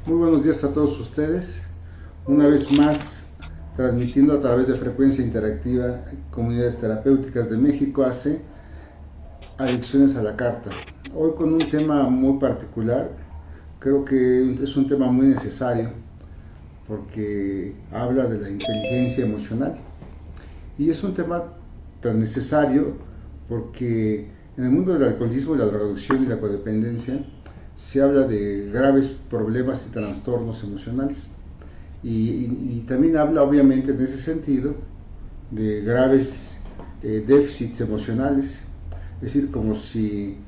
Muy buenos días a todos ustedes, una vez más transmitiendo a través de Frecuencia Interactiva Comunidades Terapéuticas de México hace Adicciones a la Carta. Hoy con un tema muy particular, creo que es un tema muy necesario porque habla de la inteligencia emocional y es un tema tan necesario porque en el mundo del alcoholismo, la drogadicción y la codependencia se habla de graves problemas y trastornos emocionales y también habla obviamente en ese sentido de graves déficits emocionales, es decir, como si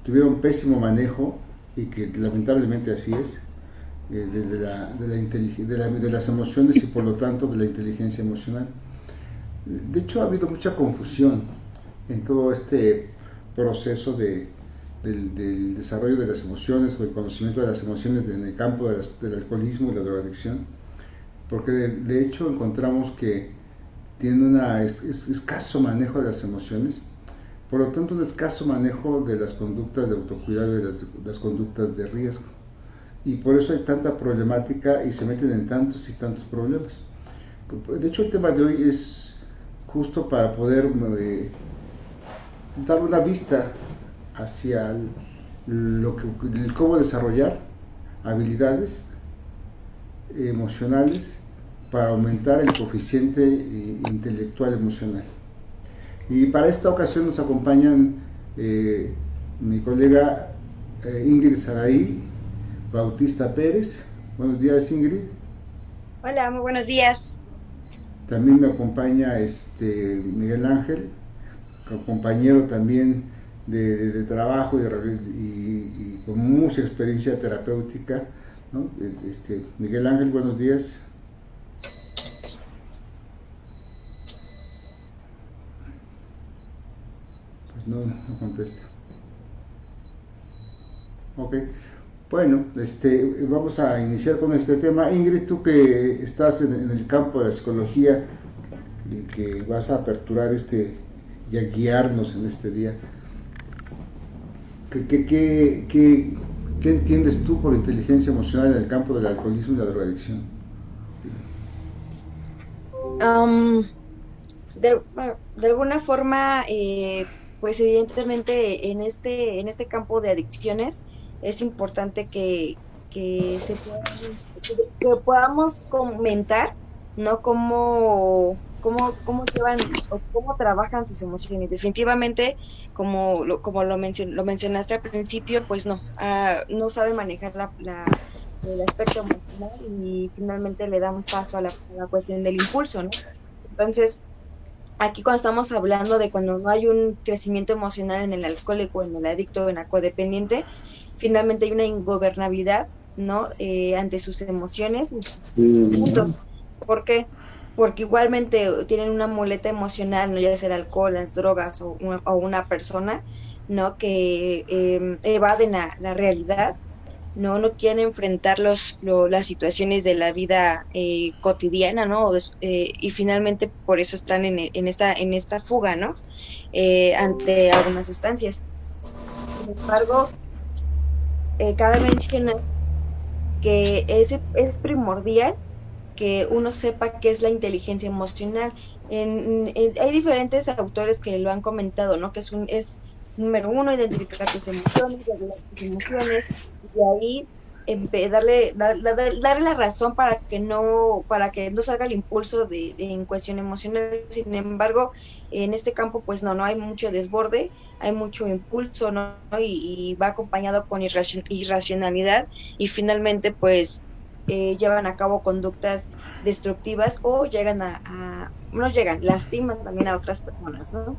tuviera un pésimo manejo, y que lamentablemente así es, de las emociones y por lo tanto de la inteligencia emocional. De hecho, ha habido mucha confusión en todo este proceso del desarrollo de las emociones o el conocimiento de las emociones en el campo del alcoholismo y la drogadicción, porque de hecho encontramos que tiene un escaso manejo de las emociones, por lo tanto un escaso manejo de las conductas de autocuidado y de las conductas de riesgo, y por eso hay tanta problemática y se meten en tantos y tantos problemas. De hecho, el tema de hoy es justo para poder dar una vista hacia cómo desarrollar habilidades emocionales para aumentar el coeficiente intelectual emocional. Y para esta ocasión nos acompañan mi colega Ingrid Saraí Bautista Pérez. Buenos días, Ingrid. Hola, muy buenos días. También me acompaña Miguel Ángel, compañero también de trabajo y con mucha experiencia terapéutica, ¿no? Miguel Ángel, buenos días. Pues no contesta. Ok, bueno, vamos a iniciar con este tema. Ingrid, tú que estás en el campo de la psicología y que vas a aperturar y a guiarnos en este día, ¿qué entiendes tú por inteligencia emocional en el campo del alcoholismo y la drogadicción? De alguna forma, pues evidentemente en este campo de adicciones es importante que podamos comentar, ¿no? Cómo llevan o cómo trabajan sus emociones. Definitivamente, como lo mencionaste al principio, pues no sabe manejar el aspecto emocional y finalmente le dan paso a la cuestión del impulso, ¿no? Entonces, aquí cuando estamos hablando de cuando no hay un crecimiento emocional en el alcohólico, en el adicto, en la codependiente, finalmente hay una ingobernabilidad, ¿no? Ante sus emociones y sus puntos. ¿Por qué? porque igualmente tienen una muleta emocional, no ya sea el alcohol, las drogas o una persona, ¿no? Que evaden la realidad, no quieren enfrentar las situaciones de la vida cotidiana, ¿no? Y finalmente por eso están en esta fuga, ¿no? Ante algunas sustancias. Sin embargo, cabe mencionar que es primordial que uno sepa qué es la inteligencia emocional. Hay diferentes autores que lo han comentado, ¿no? Que es número uno, identificar tus emociones, regular tus emociones, y de ahí darle la razón para que no salga el impulso en cuestión emocional. Sin embargo, en este campo, pues no hay mucho desborde, hay mucho impulso, ¿no? Y va acompañado con irracionalidad, y finalmente, pues llevan a cabo conductas destructivas o no llegan, lastiman también a otras personas, ¿no?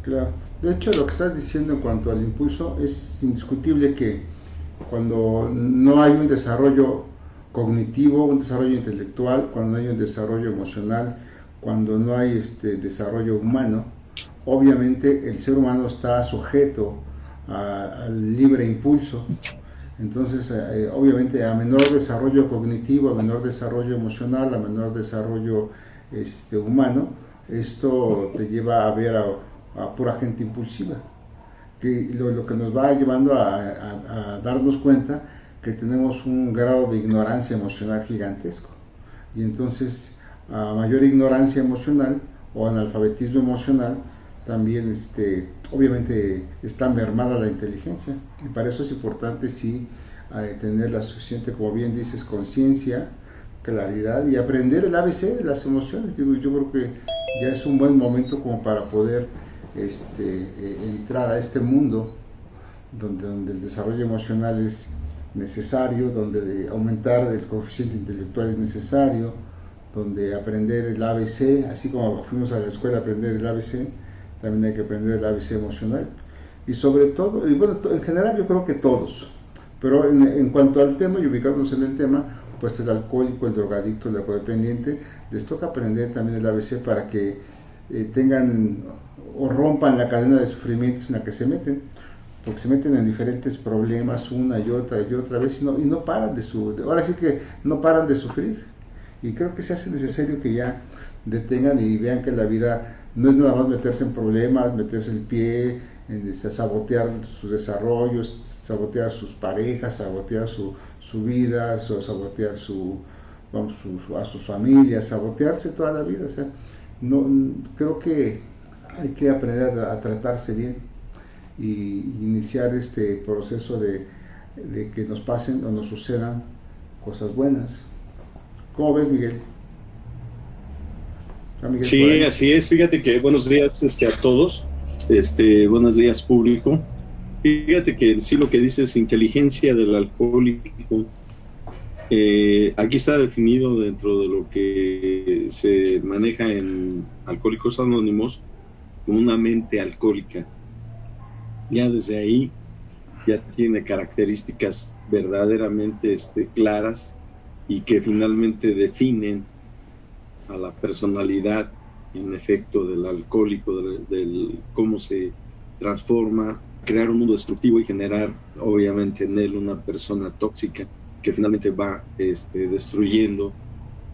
Claro. De hecho, lo que estás diciendo en cuanto al impulso es indiscutible que cuando no hay un desarrollo cognitivo, un desarrollo intelectual, cuando no hay un desarrollo emocional, cuando no hay desarrollo humano, obviamente el ser humano está sujeto al libre impulso. Entonces, obviamente, a menor desarrollo cognitivo, a menor desarrollo emocional, a menor desarrollo humano, esto te lleva a ver a pura gente impulsiva, que lo que nos va llevando a darnos cuenta que tenemos un grado de ignorancia emocional gigantesco. Y entonces, a mayor ignorancia emocional o analfabetismo emocional, también obviamente está mermada la inteligencia, y para eso es importante sí tener la suficiente, como bien dices, conciencia, claridad y aprender el ABC de las emociones. Digo, yo creo que ya es un buen momento como para poder entrar a este mundo donde el desarrollo emocional es necesario, donde aumentar el coeficiente intelectual es necesario, donde aprender el ABC, así como fuimos a la escuela a aprender el ABC, también hay que aprender el ABC emocional. Y sobre todo, y bueno, en general yo creo que todos, pero en cuanto al tema y ubicándonos en el tema, pues el alcohólico, el drogadicto, el codependiente, les toca aprender también el ABC para que tengan o rompan la cadena de sufrimientos en la que se meten, porque se meten en diferentes problemas una y otra vez, y no paran ahora sí que no paran de sufrir. Y creo que se hace necesario que ya detengan y vean que la vida no es nada más meterse en problemas, meterse el pie, sabotear sus desarrollos, sabotear sus parejas, sabotear su vida, sabotear a sus familias, sabotearse toda la vida. O sea, no, creo que hay que aprender a tratarse bien y iniciar este proceso de que nos pasen o nos sucedan cosas buenas. ¿Cómo ves, Miguel? Miguel sí, así es. Fíjate que buenos días a todos. Buenos días, público. Fíjate que sí, lo que dices, inteligencia del alcohólico, aquí está definido dentro de lo que se maneja en Alcohólicos Anónimos como una mente alcohólica. Ya desde ahí ya tiene características verdaderamente claras y que finalmente definen a la personalidad, en efecto, del alcohólico, del cómo se transforma, crear un mundo destructivo y generar, obviamente, en él una persona tóxica que finalmente va destruyendo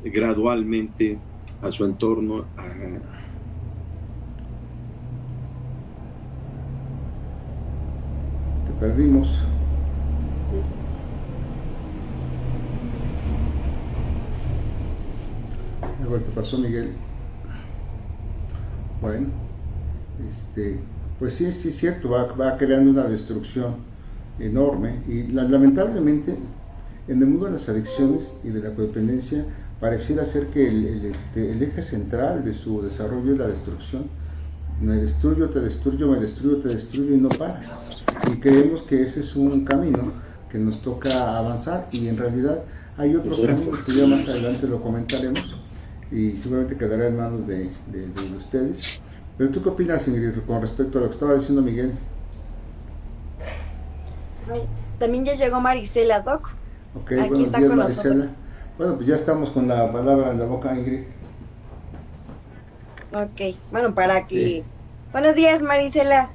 gradualmente a su entorno. Te perdimos. Algo que pasó, Miguel. Bueno, pues sí, es cierto, va creando una destrucción enorme y lamentablemente en el mundo de las adicciones y de la codependencia pareciera ser que el eje central de su desarrollo es la destrucción. Me destruyo, te destruyo, me destruyo, te destruyo y no para. Y creemos que ese es un camino que nos toca avanzar y en realidad hay otros caminos que ya más adelante lo comentaremos y seguramente quedará en manos de ustedes. Pero ¿tú qué opinas, Ingrid, con respecto a lo que estaba diciendo Miguel? También ya llegó Marisela, Doc. Ok, aquí buenos días, Marisela. Bueno, pues ya estamos con la palabra en la boca, Ingrid. Ok, bueno, para que... Sí. Buenos días, Marisela.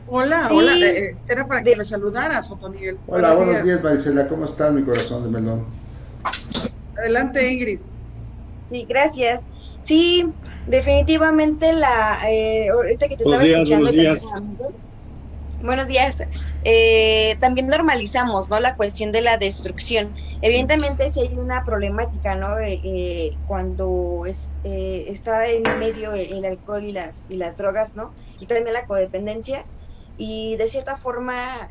Hola, hola, Sí, era para que me saludaras, Otoniel. Hola, Buenos buenos días. días, Marisela, ¿cómo estás, mi corazón de melón? Adelante, Ingrid. sí, gracias. Sí, definitivamente ahorita que te estaba Buenos días, escuchando buenos también, días. buenos días. También normalizamos, ¿no? La cuestión de la destrucción. Evidentemente, si hay una problemática, ¿no? Cuando está en medio el alcohol y las drogas, ¿no? Y también la codependencia. Y de cierta forma,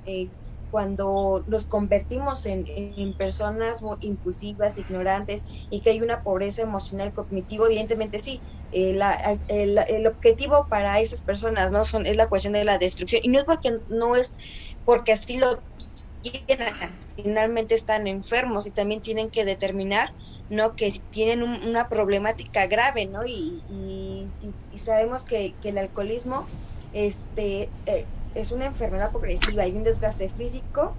cuando nos convertimos en personas impulsivas, ignorantes, y que hay una pobreza emocional cognitivo, evidentemente sí, el objetivo para esas personas es la cuestión de la destrucción, y no es porque así lo quieran, finalmente están enfermos y también tienen que determinar, ¿no? Que si tienen una problemática grave, ¿no? Y sabemos que el alcoholismo es una enfermedad progresiva, hay un desgaste físico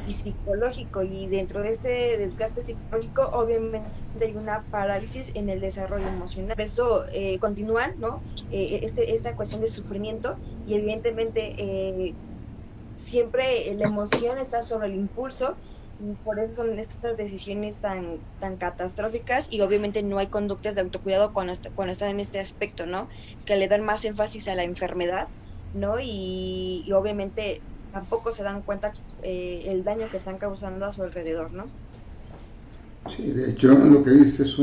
y psicológico, y dentro de este desgaste psicológico obviamente hay una parálisis en el desarrollo emocional. Por eso continúan, ¿no? Esta cuestión de sufrimiento, y evidentemente siempre la emoción está sobre el impulso, y por eso son estas decisiones tan catastróficas, y obviamente no hay conductas de autocuidado cuando están en este aspecto, ¿no? Que le dan más énfasis a la enfermedad, ¿no? Y obviamente tampoco se dan cuenta el daño que están causando a su alrededor, ¿no? Sí, de hecho, lo que dices es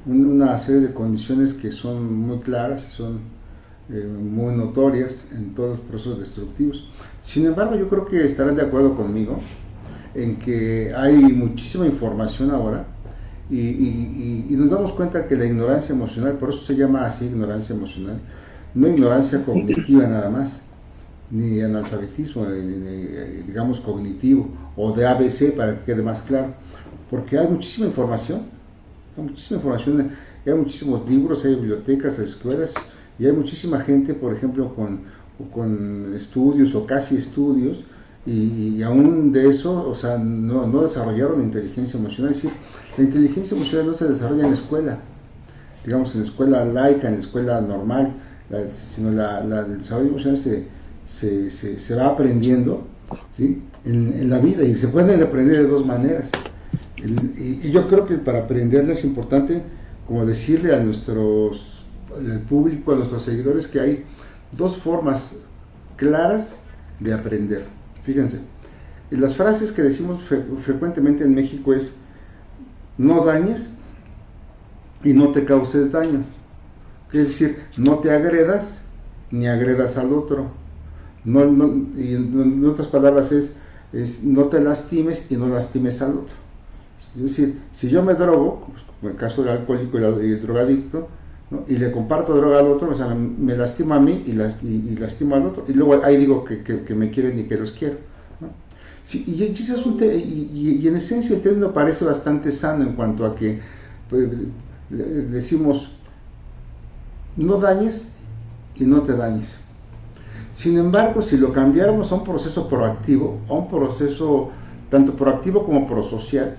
una serie de condiciones que son muy claras, son muy notorias en todos los procesos destructivos. Sin embargo, yo creo que estarán de acuerdo conmigo en que hay muchísima información ahora y nos damos cuenta que la ignorancia emocional, por eso se llama así ignorancia emocional, no ignorancia cognitiva nada más, ni analfabetismo, digamos cognitivo, o de ABC para que quede más claro, porque hay muchísima información, hay muchísimos libros, hay bibliotecas, hay escuelas, y hay muchísima gente, por ejemplo, con estudios o casi estudios, y aún de eso, o sea, no desarrollaron inteligencia emocional. Es decir, la inteligencia emocional no se desarrolla en la escuela, digamos en la escuela laica, en la escuela normal, sino el desarrollo emocional se va aprendiendo, ¿sí? En la vida, y se pueden aprender de dos maneras. Y yo creo que para aprenderla es importante, como decirle a al público, a nuestros seguidores, que hay dos formas claras de aprender. Fíjense, las frases que decimos frecuentemente en México es: no dañes y no te causes daño. Es decir, no te agredas ni agredas al otro. Y en otras palabras es no te lastimes y no lastimes al otro. Es decir, si yo me drogo, pues, como el caso del alcohólico y el drogadicto, ¿no? Y le comparto droga al otro, o sea, me lastimo a mí y lastimo al otro, y luego ahí digo que me quieren y que los quiero, ¿no? Sí, y en esencia el término parece bastante sano en cuanto a que pues, decimos no dañes y no te dañes. Sin embargo, si lo cambiáramos a un proceso proactivo, a un proceso tanto proactivo como prosocial,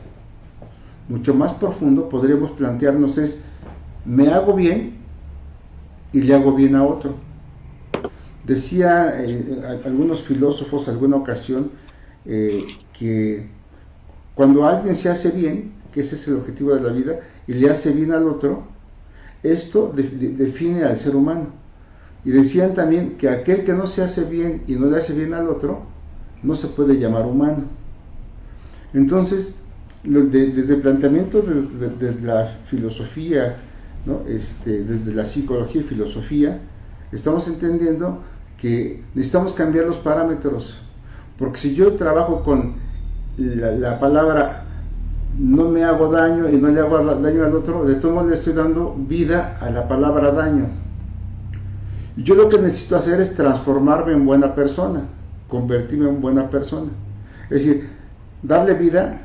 mucho más profundo, podríamos plantearnos es: me hago bien y le hago bien a otro. Decía algunos filósofos alguna ocasión que cuando alguien se hace bien, que ese es el objetivo de la vida, y le hace bien al otro, esto define al ser humano. Y decían también que aquel que no se hace bien y no le hace bien al otro, no se puede llamar humano. Entonces, desde el planteamiento de la filosofía, ¿no? Desde la psicología y filosofía, estamos entendiendo que necesitamos cambiar los parámetros, porque si yo trabajo con la palabra no me hago daño y no le hago daño al otro, de todo modo le estoy dando vida a la palabra daño. Y yo lo que necesito hacer es transformarme en buena persona, convertirme en buena persona. Es decir, darle vida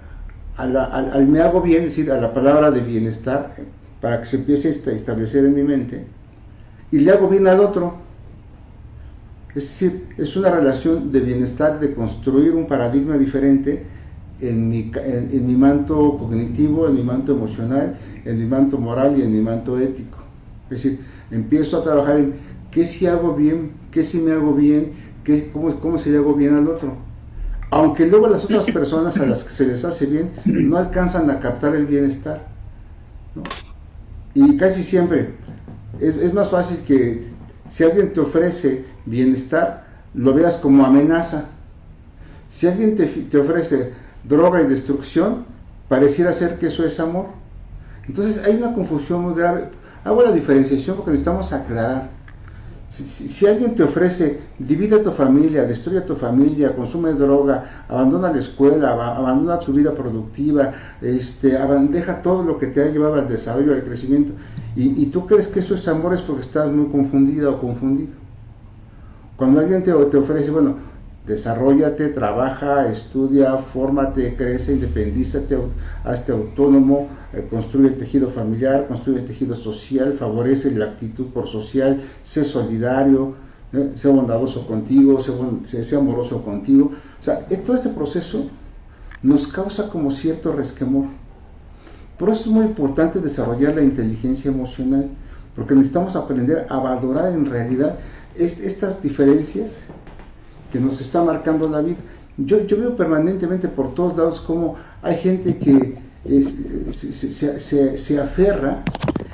al me hago bien, es decir, a la palabra de bienestar, para que se empiece a establecer en mi mente, y le hago bien al otro. Es decir, es una relación de bienestar, de construir un paradigma diferente en mi manto cognitivo, en mi manto emocional, en mi manto moral y en mi manto ético. Es decir, empiezo a trabajar en qué si hago bien, qué si me hago bien, cómo si le hago bien al otro. Aunque luego las otras personas a las que se les hace bien no alcanzan a captar el bienestar, ¿no? Y casi siempre es más fácil que si alguien te ofrece bienestar, lo veas como amenaza. Si alguien te ofrece droga y destrucción, pareciera ser que eso es amor. Entonces hay una confusión muy grave. Hago la diferenciación porque necesitamos aclarar. Si alguien te ofrece, divide a tu familia, destruye a tu familia, consume droga, abandona la escuela, abandona tu vida productiva, deja todo lo que te ha llevado al desarrollo, al crecimiento, y tú crees que eso es amor, es porque estás muy confundida o confundido. Cuando alguien te ofrece, bueno, desarróllate, trabaja, estudia, fórmate, crece, independízate, hazte autónomo, construye el tejido familiar, construye el tejido social, favorece la actitud por social, sé solidario, sé bondadoso contigo, sé amoroso contigo. O sea, todo este proceso nos causa como cierto resquemor. Por eso es muy importante desarrollar la inteligencia emocional, porque necesitamos aprender a valorar en realidad estas diferencias que nos está marcando la vida. Yo veo permanentemente por todos lados cómo hay gente que se aferra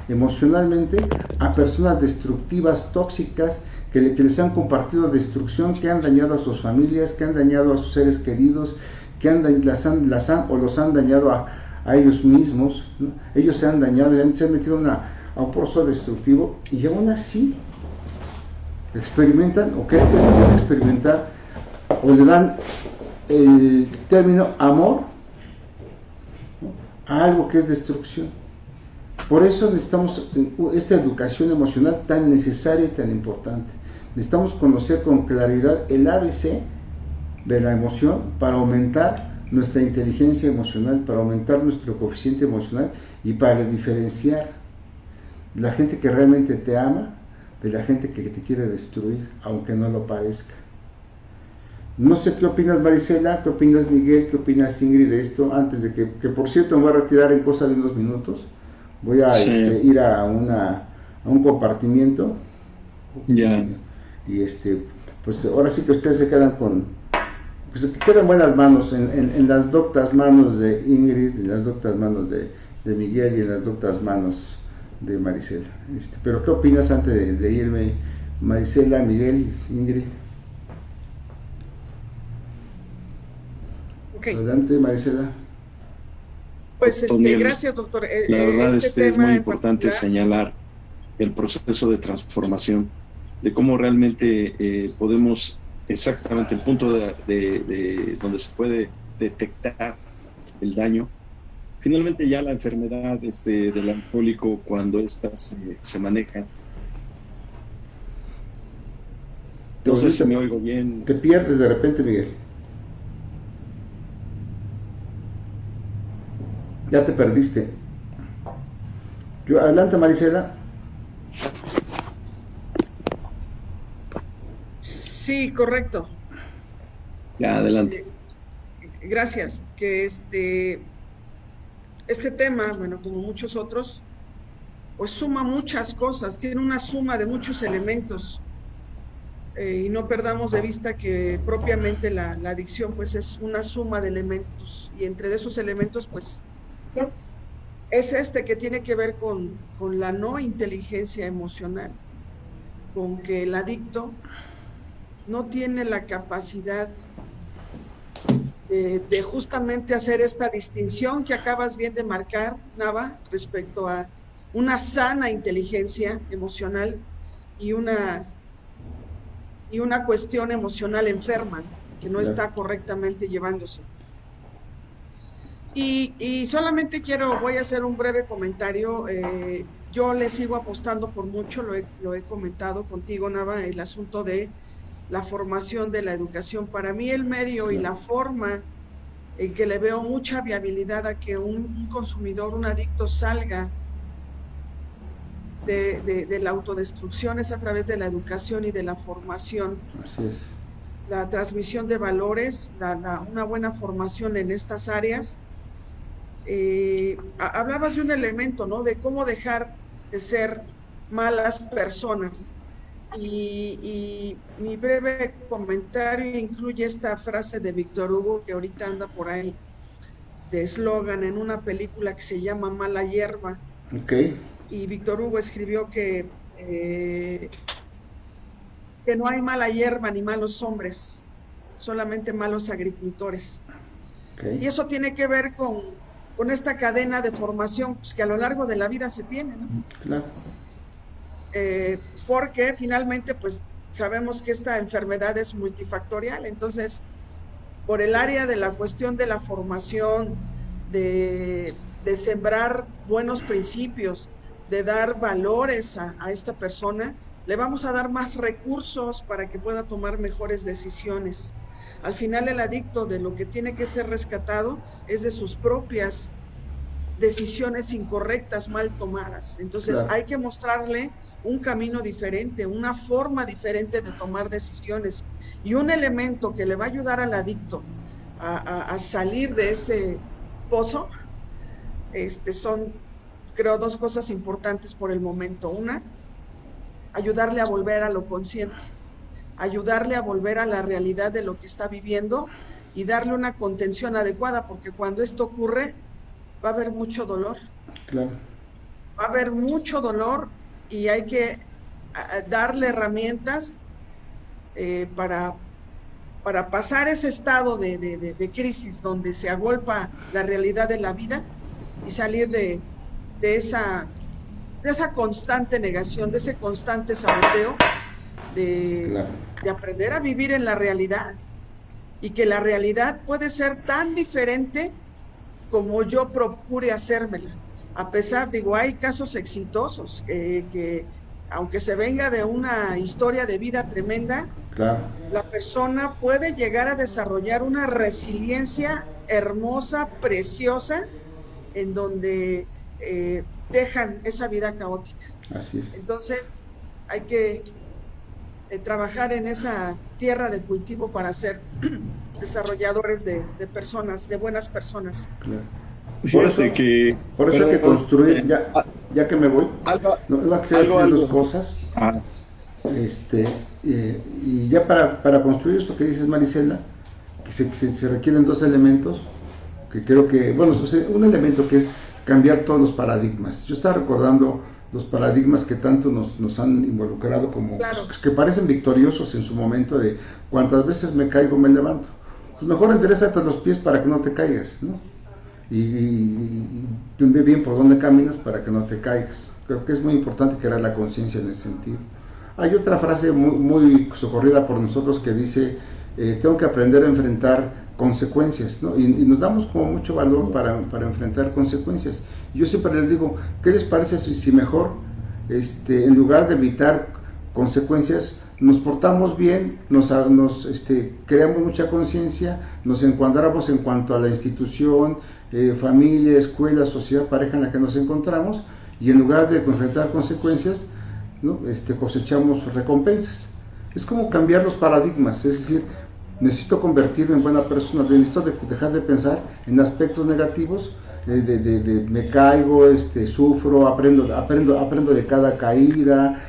emocionalmente a personas destructivas, tóxicas, que les han compartido destrucción, que han dañado a sus familias, que han dañado a sus seres queridos, que los han dañado a ellos mismos, ¿no? Ellos se han dañado, se han metido a un proceso destructivo, y aún así experimentan o creen que pueden experimentar, o le dan el término amor, ¿no?, a algo que es destrucción. Por eso necesitamos esta educación emocional tan necesaria y tan importante. Necesitamos conocer con claridad el ABC de la emoción para aumentar nuestra inteligencia emocional, para aumentar nuestro coeficiente emocional y para diferenciar la gente que realmente te ama de la gente que te quiere destruir, aunque no lo parezca. No sé qué opinas, Marisela, qué opinas, Miguel, qué opinas, Ingrid, de esto, antes de que por cierto me voy a retirar en cosa de unos minutos. Voy a ir a un compartimiento. Ya. Y pues ahora sí que ustedes se quedan pues quedan buenas manos en las doctas manos de Ingrid, en las doctas manos de Miguel y en las doctas manos de Marisela. Pero ¿qué opinas antes de irme, Marisela, Miguel, Ingrid? Okay. Adelante, Marisela. Pues gracias, doctor. La verdad es muy importante particular señalar el proceso de transformación, de cómo realmente podemos, exactamente el punto de donde se puede detectar el daño. Finalmente ya la enfermedad del alcohólico, cuando ésta se maneja. No sé si me oigo bien. Te pierdes de repente, Miguel. Ya te perdiste. Adelante, Marisela. Sí, correcto. Ya, adelante. Gracias. Que este tema, bueno, como muchos otros, pues suma muchas cosas, tiene una suma de muchos elementos, y no perdamos de vista que propiamente la adicción pues es una suma de elementos, y entre esos elementos pues es que tiene que ver con la no inteligencia emocional, con que el adicto no tiene la capacidad de justamente hacer esta distinción que acabas bien de marcar, Nava, respecto a una sana inteligencia emocional y una cuestión emocional enferma, que no está correctamente llevándose. Y solamente voy a hacer un breve comentario. Yo le sigo apostando por mucho, lo he comentado contigo, Nava, el asunto de la formación de la educación. Para mí el medio y la forma en que le veo mucha viabilidad a que un consumidor, un adicto salga de la autodestrucción es a través de la educación y de la formación. Así es. la transmisión de valores, una buena formación en estas áreas. Hablabas de un elemento, ¿no? De cómo dejar de ser malas personas. Y mi breve comentario incluye esta frase de Víctor Hugo, que ahorita anda por ahí, de eslogan en una película que se llama Mala Hierba. Okay. Y Víctor Hugo escribió que no hay mala hierba ni malos hombres, solamente malos agricultores. Okay. Y eso tiene que ver con esta cadena de formación, pues, que a lo largo de la vida se tiene, ¿no? Claro. Porque finalmente pues sabemos que esta enfermedad es multifactorial, entonces por el área de la cuestión de la formación, de sembrar buenos principios, de dar valores a esta persona, le vamos a dar más recursos para que pueda tomar mejores decisiones. Al final el adicto, de lo que tiene que ser rescatado es de sus propias decisiones incorrectas, mal tomadas. Entonces claro, hay que mostrarle un camino diferente, una forma diferente de tomar decisiones, y un elemento que le va a ayudar al adicto a salir de ese pozo. Son, creo, dos cosas importantes por el momento. Una, ayudarle a volver a lo consciente, ayudarle a volver a la realidad de lo que está viviendo y darle una contención adecuada, porque cuando esto ocurre va a haber mucho dolor. Claro. Va a haber mucho dolor y hay que darle herramientas para pasar ese estado de crisis donde se agolpa la realidad de la vida y salir de esa constante negación, de ese constante saboteo, de aprender a vivir en la realidad, y que la realidad puede ser tan diferente como yo procure hacérmela. A pesar, digo, hay casos exitosos que aunque se venga de una historia de vida tremenda, claro, la persona puede llegar a desarrollar una resiliencia hermosa, preciosa, en donde dejan esa vida caótica. Así es. Entonces hay que trabajar en esa tierra de cultivo para ser desarrolladores de personas, de buenas personas. Claro. Por eso hay que construir, ya que me voy, no va a ser dos cosas. Y ya para construir esto que dices, Marisela, que se requieren dos elementos, que creo que, bueno, un elemento que es cambiar todos los paradigmas. Yo estaba recordando los paradigmas que tanto nos han involucrado, como claro, que parecen victoriosos en su momento, de cuantas veces me caigo me levanto. Pues mejor enderezate los pies para que no te caigas, ¿no? Y ve bien por dónde caminas para que no te caigas. Creo que es muy importante crear la conciencia en ese sentido. Hay otra frase muy socorrida por nosotros que dice, tengo que aprender a enfrentar consecuencias, ¿no? Y nos damos como mucho valor para enfrentar consecuencias. Yo siempre les digo, ¿qué les parece si mejor, en lugar de evitar consecuencias, nos portamos bien, creamos mucha conciencia, nos encuadramos en cuanto a la institución, familia, escuela, sociedad, pareja en la que nos encontramos, y en lugar de enfrentar consecuencias, ¿no? Cosechamos recompensas? Es como cambiar los paradigmas, es decir, necesito convertirme en buena persona, necesito dejar de pensar en aspectos negativos, me caigo, sufro, aprendo de cada caída,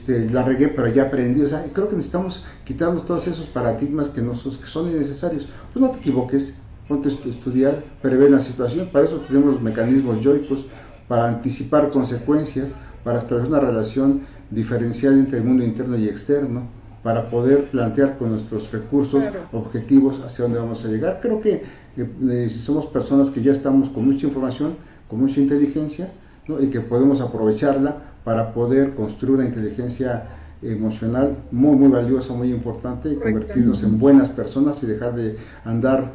la regué pero ya aprendí. O sea, creo que necesitamos quitarnos todos esos paradigmas que son innecesarios. Pues no te equivoques, ponte a estudiar, prevé la situación. Para eso tenemos los mecanismos yoicos, para anticipar consecuencias, para establecer una relación diferencial entre el mundo interno y externo, para poder plantear con nuestros recursos, claro, objetivos hacia dónde vamos a llegar. Creo que somos personas que ya estamos con mucha información, con mucha inteligencia, ¿no? Y que podemos aprovecharla para poder construir una inteligencia emocional muy, muy valiosa, muy importante, y convertirnos en buenas personas y dejar de andar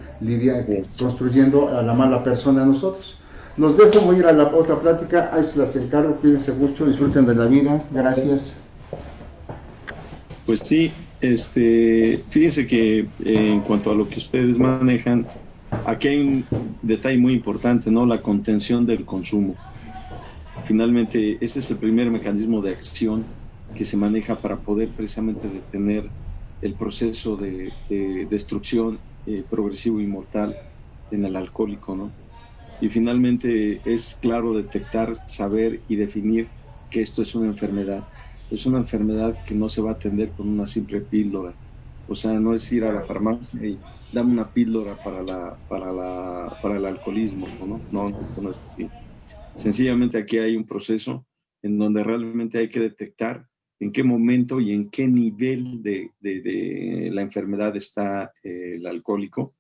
construyendo a la mala persona a nosotros. Los dejo, voy a ir a la otra plática, ahí se las encargo, cuídense mucho, disfruten de la vida, gracias. Pues sí, fíjense que en cuanto a lo que ustedes manejan, aquí hay un detalle muy importante, ¿no? La contención del consumo. Finalmente, ese es el primer mecanismo de acción que se maneja para poder precisamente detener el proceso de destrucción progresivo y mortal en el alcohólico, ¿no? Y finalmente es claro detectar, saber y definir que esto es una enfermedad. Es una enfermedad que no se va a atender con una simple píldora. O sea, no es ir a la farmacia y dame una píldora para el alcoholismo, ¿no? No es así. Sencillamente aquí hay un proceso en donde realmente hay que detectar en qué momento y en qué nivel de la enfermedad está el alcohólico.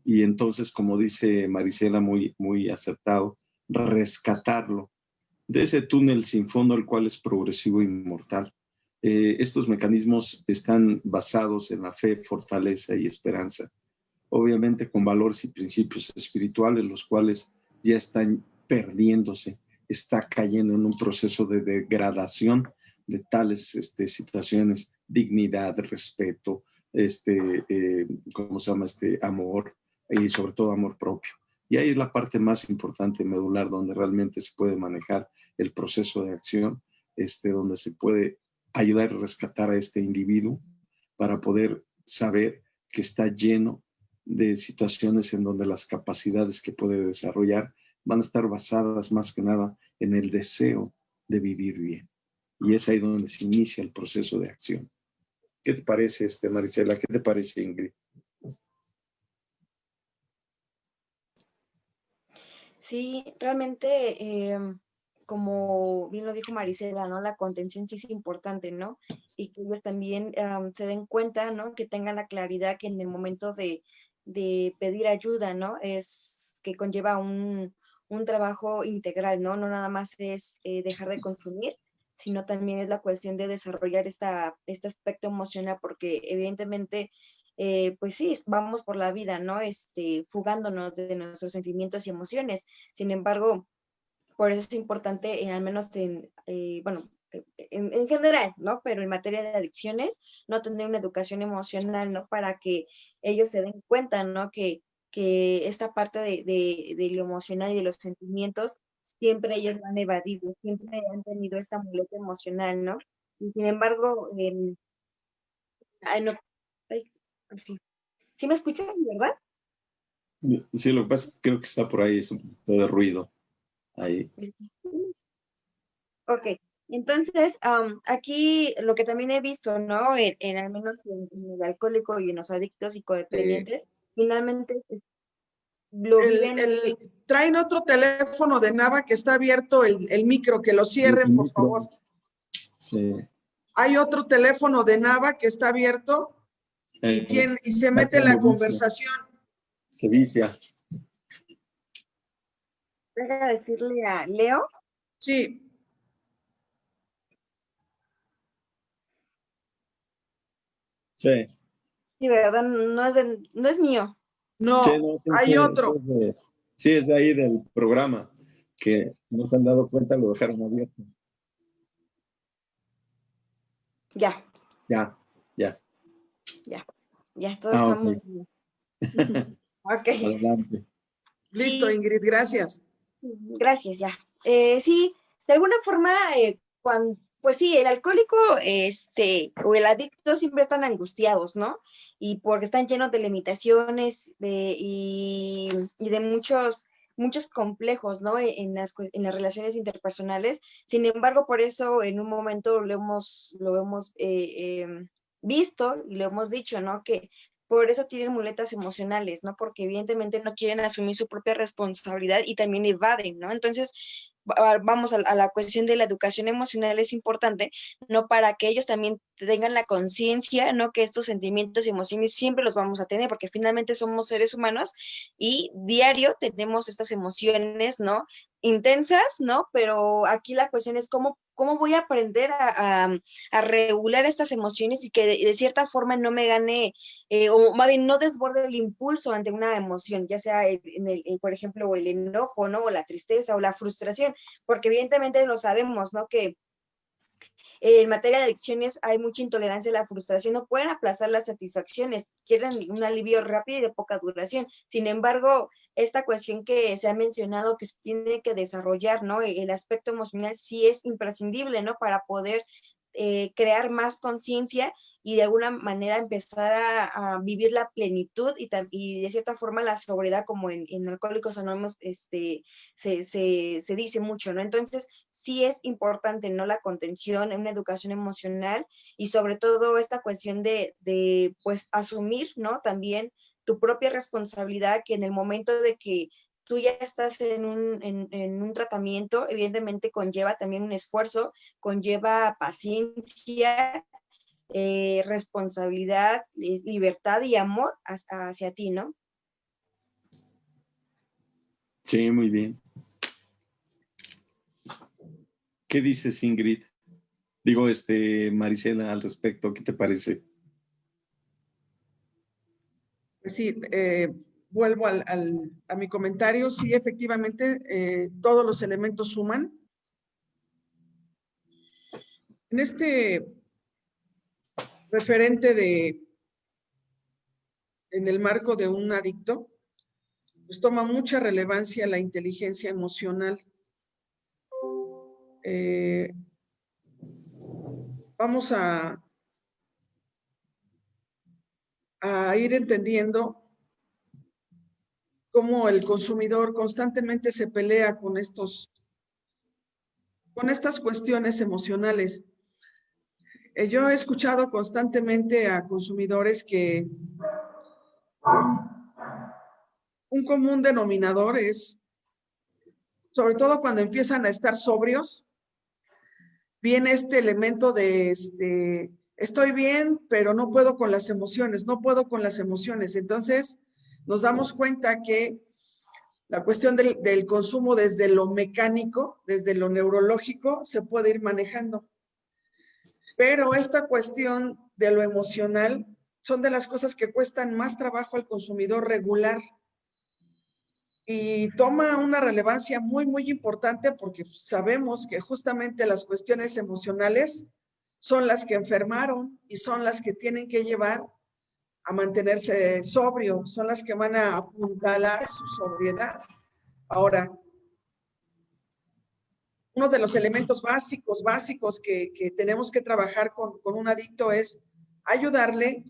Y entonces, como dice Marisela, muy acertado, rescatarlo de ese túnel sin fondo, el cual es progresivo y mortal. Estos mecanismos están basados en la fe, fortaleza y esperanza, obviamente con valores y principios espirituales, los cuales ya están perdiéndose, está cayendo en un proceso de degradación de tales situaciones, dignidad, respeto, ¿cómo se llama? Amor y sobre todo amor propio. Y ahí es la parte más importante, medular, donde realmente se puede manejar el proceso de acción, donde se puede ayudar a rescatar a este individuo para poder saber que está lleno de situaciones en donde las capacidades que puede desarrollar van a estar basadas más que nada en el deseo de vivir bien. Y es ahí donde se inicia el proceso de acción. ¿Qué te parece, Marisela? ¿Qué te parece, Ingrid? Sí, realmente, como bien lo dijo Marisela, ¿no? La contención sí es importante, ¿no? Y que ellos también se den cuenta, ¿no? Que tengan la claridad que en el momento de pedir ayuda, ¿no? Es que conlleva un trabajo integral, ¿no? No nada más es dejar de consumir, sino también es la cuestión de desarrollar este aspecto emocional, porque evidentemente pues sí, vamos por la vida, ¿no? Fugándonos de nuestros sentimientos y emociones. Sin embargo, por eso es importante, al menos bueno, en general, ¿no? Pero en materia de adicciones, no tener una educación emocional, ¿no? Para que ellos se den cuenta, ¿no? Que esta parte de lo emocional y de los sentimientos, siempre ellos lo han evadido, siempre han tenido esta muleta emocional, ¿no? Y sin embargo, ay, no, ay, sí. ¿Sí me escuchas, verdad? Sí, lo que pasa es que creo que está por ahí, es un poquito de ruido ahí. Ok, entonces aquí lo que también he visto, ¿no? Al menos en el alcohólico y en los adictos y codependientes, finalmente lo viven. Traen otro teléfono de Nava que está abierto el micro, que lo cierren, por favor. Sí. Hay otro teléfono de Nava que está abierto y se mete en la conversación. Se vicia. Deja decirle a Leo. Sí. Sí. Sí, ¿verdad? No es mío. No, Sí, hay otro. Sí, es de ahí del programa, que no se han dado cuenta, lo dejaron abierto. Ya. Ya. Ya, todo está muy Ok. bien. Ok. Adelante. Listo, Sí, Ingrid, gracias. gracias, ya. Sí, de alguna forma, pues sí, el alcohólico, o el adicto siempre están angustiados, ¿no? Y porque están llenos de limitaciones y de muchos complejos, ¿no? En las relaciones interpersonales. Sin embargo, por eso en un momento lo hemos visto y lo hemos dicho, ¿no? Que por eso tienen muletas emocionales, ¿no? Porque evidentemente no quieren asumir su propia responsabilidad y también evaden, ¿no? Entonces, vamos a la cuestión de la educación emocional es importante, ¿no? Para que ellos también tengan la conciencia, ¿no? Que estos sentimientos y emociones siempre los vamos a tener, porque finalmente somos seres humanos y diario tenemos estas emociones, ¿no? Intensas, ¿no? Pero aquí la cuestión es cómo voy a aprender a regular estas emociones y que de cierta forma no me gane, o más bien no desborde el impulso ante una emoción, ya sea por ejemplo, el enojo, ¿no? O la tristeza o la frustración, porque evidentemente lo sabemos, ¿no? Que en materia de adicciones hay mucha intolerancia a la frustración, no pueden aplazar las satisfacciones, quieren un alivio rápido y de poca duración. Sin embargo, esta cuestión que se ha mencionado que se tiene que desarrollar, ¿no? El aspecto emocional sí es imprescindible, ¿no? Para poder crear más conciencia y de alguna manera empezar a vivir la plenitud y de cierta forma la sobriedad, como en Alcohólicos Anónimos se dice mucho, ¿no? Entonces, sí es importante, ¿no? La contención, una educación emocional y sobre todo esta cuestión de pues, asumir, ¿no? También tu propia responsabilidad, que en el momento de que tú ya estás en un tratamiento, evidentemente conlleva también un esfuerzo, conlleva paciencia, responsabilidad, libertad y amor hacia ti, ¿no? Sí, muy bien. ¿Qué dices, Ingrid? Digo, Marisela, al respecto, ¿qué te parece? Pues sí, vuelvo a mi comentario. Sí, efectivamente, todos los elementos suman. En este referente en el marco de un adicto, pues toma mucha relevancia la inteligencia emocional. Vamos a ir entendiendo cómo el consumidor constantemente se pelea con estas cuestiones emocionales. Yo he escuchado constantemente a consumidores que un común denominador es, sobre todo cuando empiezan a estar sobrios, viene este elemento de estoy bien, pero no puedo con las emociones, no puedo con las emociones. Entonces, nos damos cuenta que la cuestión del consumo desde lo mecánico, desde lo neurológico, se puede ir manejando. Pero esta cuestión de lo emocional son de las cosas que cuestan más trabajo al consumidor regular. Y toma una relevancia muy, muy importante porque sabemos que justamente las cuestiones emocionales son las que enfermaron y son las que tienen que llevar a mantenerse sobrio, son las que van a apuntalar su sobriedad. Ahora, uno de los elementos básicos que tenemos que trabajar con un adicto es ayudarle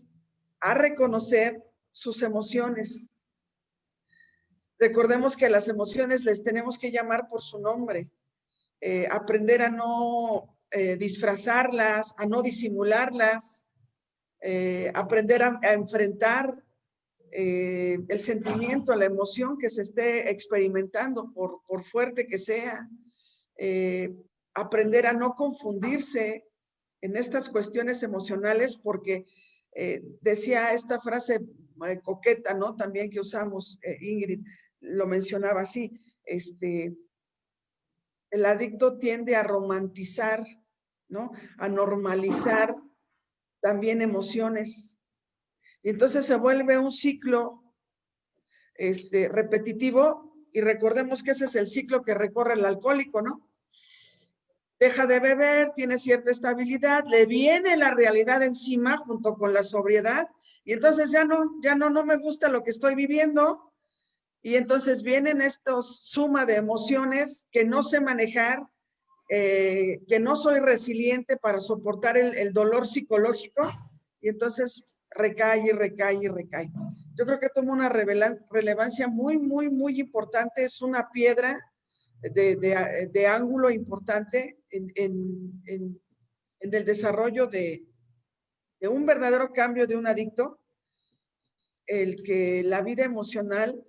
a reconocer sus emociones. Recordemos que las emociones les tenemos que llamar por su nombre, aprender a no disfrazarlas, a no disimularlas, aprender a enfrentar el sentimiento, la emoción que se esté experimentando, por fuerte que sea, aprender a no confundirse en estas cuestiones emocionales, porque decía esta frase coqueta, ¿no? También que usamos, Ingrid lo mencionaba así, el adicto tiende a romantizar, ¿no? A normalizar también emociones. Y entonces se vuelve un ciclo repetitivo, y recordemos que ese es el ciclo que recorre el alcohólico, ¿no? Deja de beber, tiene cierta estabilidad, le viene la realidad encima junto con la sobriedad, y entonces ya no me gusta lo que estoy viviendo, y entonces vienen estos suma de emociones que no sé manejar, que no soy resiliente para soportar el dolor psicológico, y entonces recae. Yo creo que toma una relevancia muy, muy, muy importante, es una piedra de ángulo importante en el desarrollo de un verdadero cambio de un adicto, el que la vida emocional,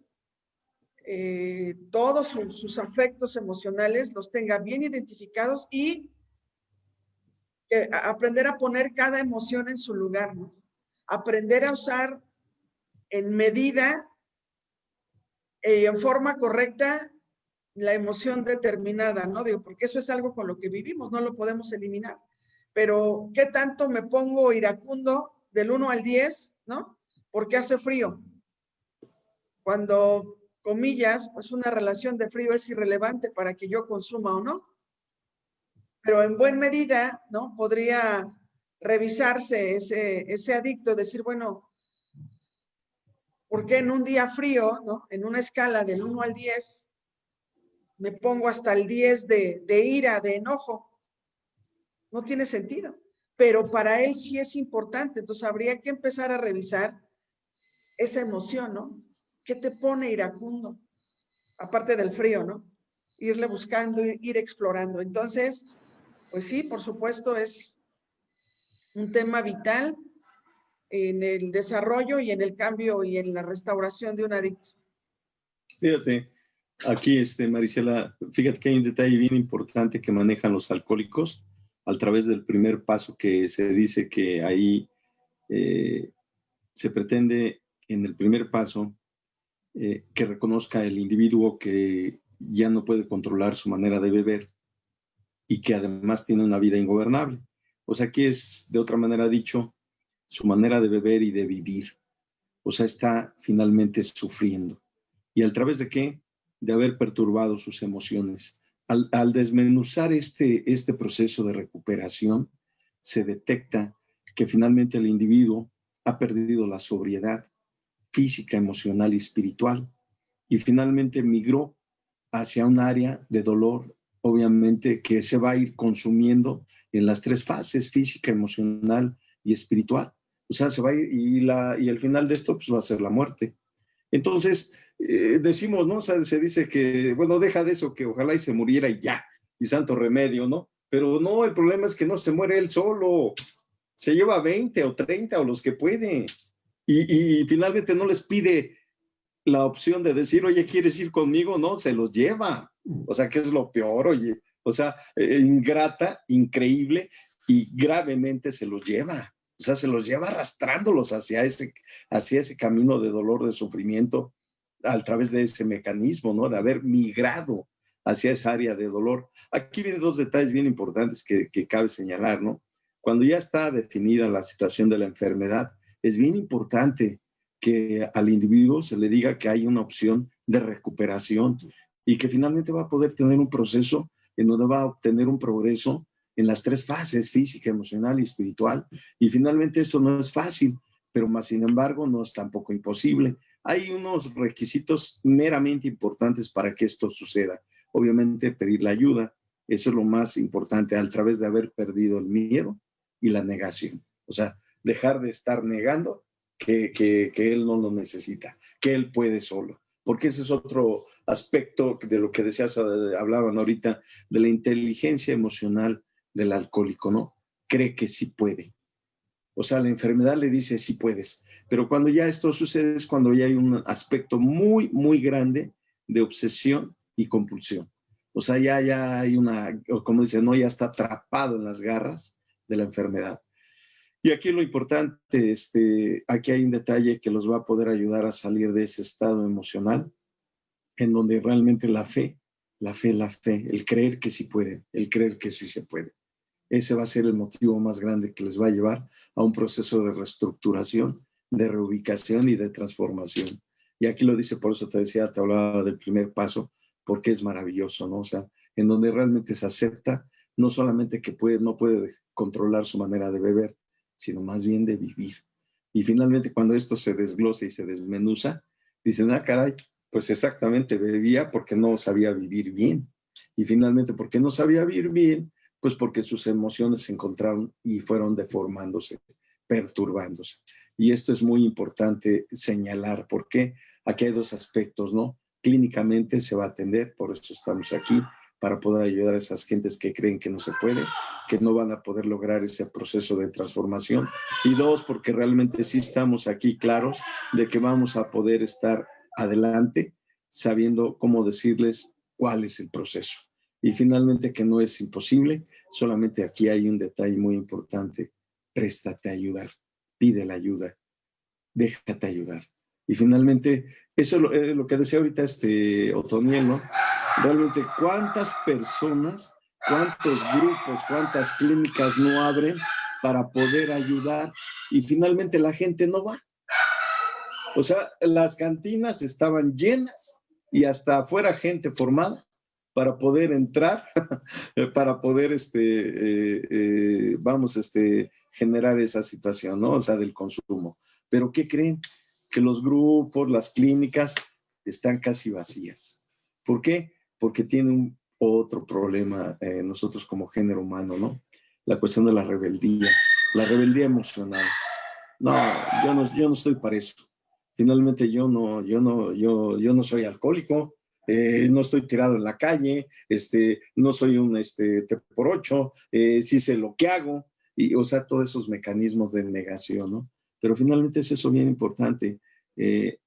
todos sus afectos emocionales los tenga bien identificados y aprender a poner cada emoción en su lugar, ¿no? Aprender a usar en medida y en forma correcta la emoción determinada, ¿no? Digo, porque eso es algo con lo que vivimos, no lo podemos eliminar. Pero, ¿qué tanto me pongo iracundo del 1 al 10, ¿no? Porque hace frío. Cuando, comillas, pues una relación de frío es irrelevante para que yo consuma o no. Pero en buena medida, ¿no? Podría revisarse ese adicto, decir, bueno, ¿por qué en un día frío, ¿no? En una escala del 1 al 10, me pongo hasta el 10 de ira, de enojo? No tiene sentido. pero para él sí es importante. Entonces habría que empezar a revisar esa emoción, ¿no? ¿Qué te pone iracundo? Aparte del frío, ¿no? Irle buscando, ir explorando. Entonces, pues sí, por supuesto, es un tema vital en el desarrollo y en el cambio y en la restauración de un adicto. Fíjate, aquí, Marisela, fíjate que hay un detalle bien importante que manejan los alcohólicos a través del primer paso, que se dice que ahí se pretende en el primer paso que reconozca el individuo que ya no puede controlar su manera de beber y que además tiene una vida ingobernable. O sea, aquí es, de otra manera dicho, su manera de beber y de vivir. O sea, está finalmente sufriendo. ¿Y a través de qué? De haber perturbado sus emociones. Al desmenuzar este proceso de recuperación, se detecta que finalmente el individuo ha perdido la sobriedad física, emocional y espiritual, y finalmente migró hacia un área de dolor, obviamente, que se va a ir consumiendo en las tres fases: física, emocional y espiritual. O sea, se va a ir y el final de esto pues, va a ser la muerte. Entonces, decimos, ¿no? O sea, se dice que, bueno, deja de eso, que ojalá y se muriera y ya, y santo remedio, ¿no? Pero no, el problema es que no se muere él solo, se lleva 20 o 30 o los que puede. Y finalmente no les pide la opción de decir, oye, ¿quieres ir conmigo? No, se los lleva. O sea, ¿qué es lo peor? Oye, o sea, ingrata, increíble y gravemente se los lleva. O sea, se los lleva arrastrándolos hacia ese camino de dolor, de sufrimiento, a través de ese mecanismo, ¿no? De haber migrado hacia esa área de dolor. Aquí vienen dos detalles bien importantes que cabe señalar, ¿no? Cuando ya está definida la situación de la enfermedad, es bien importante que al individuo se le diga que hay una opción de recuperación y que finalmente va a poder tener un proceso en donde va a obtener un progreso en las tres fases: física, emocional y espiritual. Y finalmente esto no es fácil, pero más sin embargo no es tampoco imposible. Hay unos requisitos meramente importantes para que esto suceda. Obviamente pedir la ayuda, eso es lo más importante, a través de haber perdido el miedo y la negación. O sea, dejar de estar negando que él no lo necesita, que él puede solo. Porque ese es otro aspecto de lo que decías, hablaban ahorita, de la inteligencia emocional del alcohólico, ¿no? Cree que sí puede. O sea, la enfermedad le dice sí puedes. Pero cuando ya esto sucede es cuando ya hay un aspecto muy, muy grande de obsesión y compulsión. O sea, ya hay una, como dicen, ¿no? Ya está atrapado en las garras de la enfermedad. Y aquí lo importante, aquí hay un detalle que los va a poder ayudar a salir de ese estado emocional, en donde realmente la fe, el creer que sí puede, el creer que sí se puede. Ese va a ser el motivo más grande que les va a llevar a un proceso de reestructuración, de reubicación y de transformación. Y aquí lo dice, por eso te decía, te hablaba del primer paso, porque es maravilloso, ¿no? O sea, en donde realmente se acepta no solamente que no puede controlar su manera de beber, sino más bien de vivir. Y finalmente cuando esto se desglosa y se desmenuza, dicen, ah, caray, pues exactamente, bebía porque no sabía vivir bien. Y finalmente, porque no sabía vivir bien, pues porque sus emociones se encontraron y fueron deformándose, perturbándose. Y esto es muy importante señalar, porque aquí hay dos aspectos, ¿no? Clínicamente se va a atender, por eso estamos aquí, para poder ayudar a esas gentes que creen que no se puede, que no van a poder lograr ese proceso de transformación. Y dos, porque realmente sí estamos aquí claros de que vamos a poder estar adelante sabiendo cómo decirles cuál es el proceso. Y finalmente que no es imposible, solamente aquí hay un detalle muy importante: préstate a ayudar, pide la ayuda, déjate ayudar. Y finalmente, eso es lo que decía ahorita Otoniel, ¿no? Realmente, ¿cuántas personas, cuántos grupos, cuántas clínicas no abren para poder ayudar? Y finalmente la gente no va. O sea, las cantinas estaban llenas y hasta afuera gente formada para poder entrar, para poder generar esa situación, ¿no? O sea, del consumo. Pero ¿qué creen? Que los grupos, las clínicas están casi vacías. ¿Por qué? Porque tienen otro problema nosotros como género humano, ¿no? la cuestión de la rebeldía emocional. No, yo no estoy para eso. Finalmente yo no soy alcohólico, no estoy tirado en la calle, no soy un te por ocho, sí sé lo que hago, y, o sea, todos esos mecanismos de negación, ¿no? Pero finalmente es eso bien importante.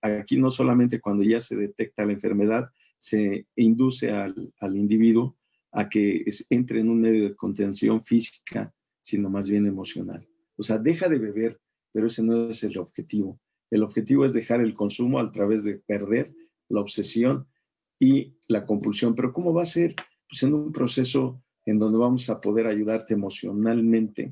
Aquí no solamente cuando ya se detecta la enfermedad, se induce al individuo a que entre en un medio de contención física, sino más bien emocional. O sea, deja de beber, pero ese no es el objetivo. El objetivo es dejar el consumo a través de perder la obsesión y la compulsión. Pero ¿cómo va a ser? Pues en un proceso en donde vamos a poder ayudarte emocionalmente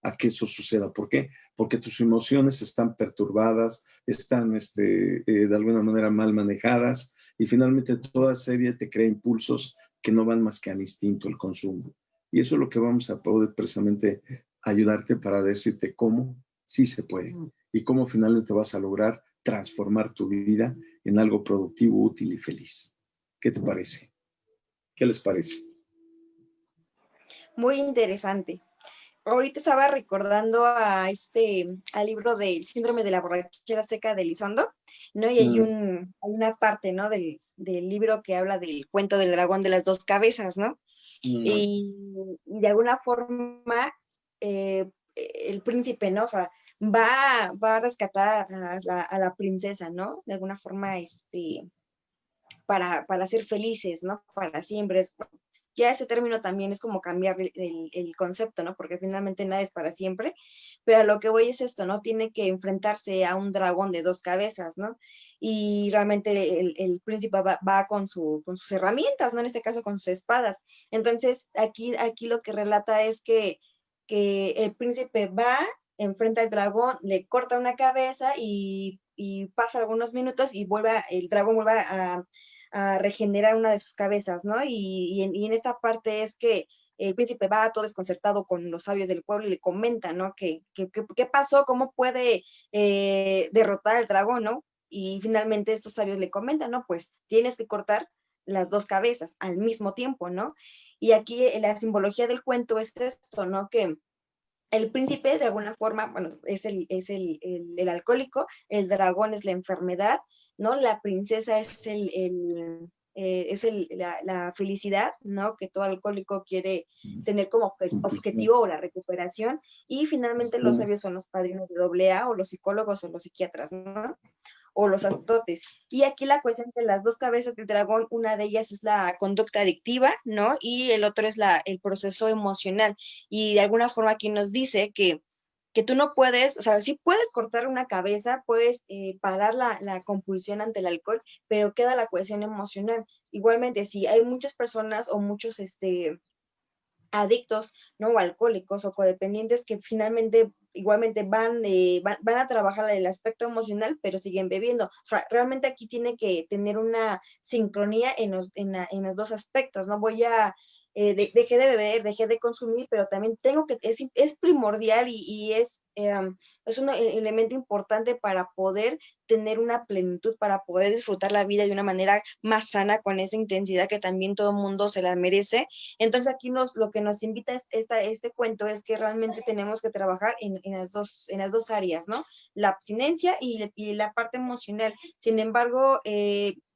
a que eso suceda. ¿Por qué? Porque tus emociones están perturbadas, están de alguna manera mal manejadas y finalmente toda serie te crea impulsos que no van más que al instinto, el consumo. Y eso es lo que vamos a poder precisamente ayudarte para decirte cómo sí se puede y cómo finalmente vas a lograr transformar tu vida en algo productivo, útil y feliz. ¿Qué te parece? ¿Qué les parece? Muy interesante. Ahorita estaba recordando al libro del síndrome de la borrachera seca de Elizondo, ¿no? Y hay una parte, ¿no? Del libro que habla del cuento del dragón de las dos cabezas, ¿no? Y de alguna forma, el príncipe, ¿no? O sea, va a rescatar a la princesa, ¿no? De alguna forma, para ser felices, ¿no? Para siempre. Ya ese término también es como cambiar el concepto, ¿no? Porque finalmente nada es para siempre, pero a lo que voy es esto, ¿no? Tiene que enfrentarse a un dragón de dos cabezas, ¿no? Y realmente el príncipe va con sus herramientas, ¿no? En este caso con sus espadas. Entonces, aquí lo que relata es que el príncipe va, enfrenta al dragón, le corta una cabeza y pasa algunos minutos y el dragón vuelve a regenerar una de sus cabezas, ¿no? Y en esta parte es que el príncipe va todo desconcertado con los sabios del pueblo y le comenta, ¿no? ¿Qué pasó? ¿Cómo puede derrotar al dragón, ¿no? Y finalmente estos sabios le comentan, ¿no? Pues tienes que cortar las dos cabezas al mismo tiempo, ¿no? Y aquí la simbología del cuento es esto, ¿no? Que el príncipe de alguna forma, bueno, es el alcohólico, el dragón es la enfermedad, ¿no? La princesa es la felicidad, ¿no? Que todo alcohólico quiere tener como objetivo o la recuperación. Y finalmente los sabios son los padrinos de AA o los psicólogos o los psiquiatras, ¿no? O los sacerdotes. Y aquí la cuestión de las dos cabezas del dragón, una de ellas es la conducta adictiva, ¿no? Y el otro es el proceso emocional. Y de alguna forma aquí nos dice que tú no puedes, o sea, sí puedes cortar una cabeza, puedes parar la compulsión ante el alcohol, pero queda la cuestión emocional. Igualmente, si hay muchas personas o muchos adictos, ¿no? O alcohólicos o codependientes que finalmente igualmente van a trabajar el aspecto emocional, pero siguen bebiendo. O sea, realmente aquí tiene que tener una sincronía en los dos aspectos, ¿no? Dejé de beber, dejé de consumir, pero también es primordial y es un elemento importante para poder tener una plenitud, para poder disfrutar la vida de una manera más sana, con esa intensidad que también todo el mundo se la merece. Entonces aquí lo que nos invita este cuento es que realmente tenemos que trabajar en las dos áreas, ¿no? La abstinencia y la parte emocional. Sin embargo,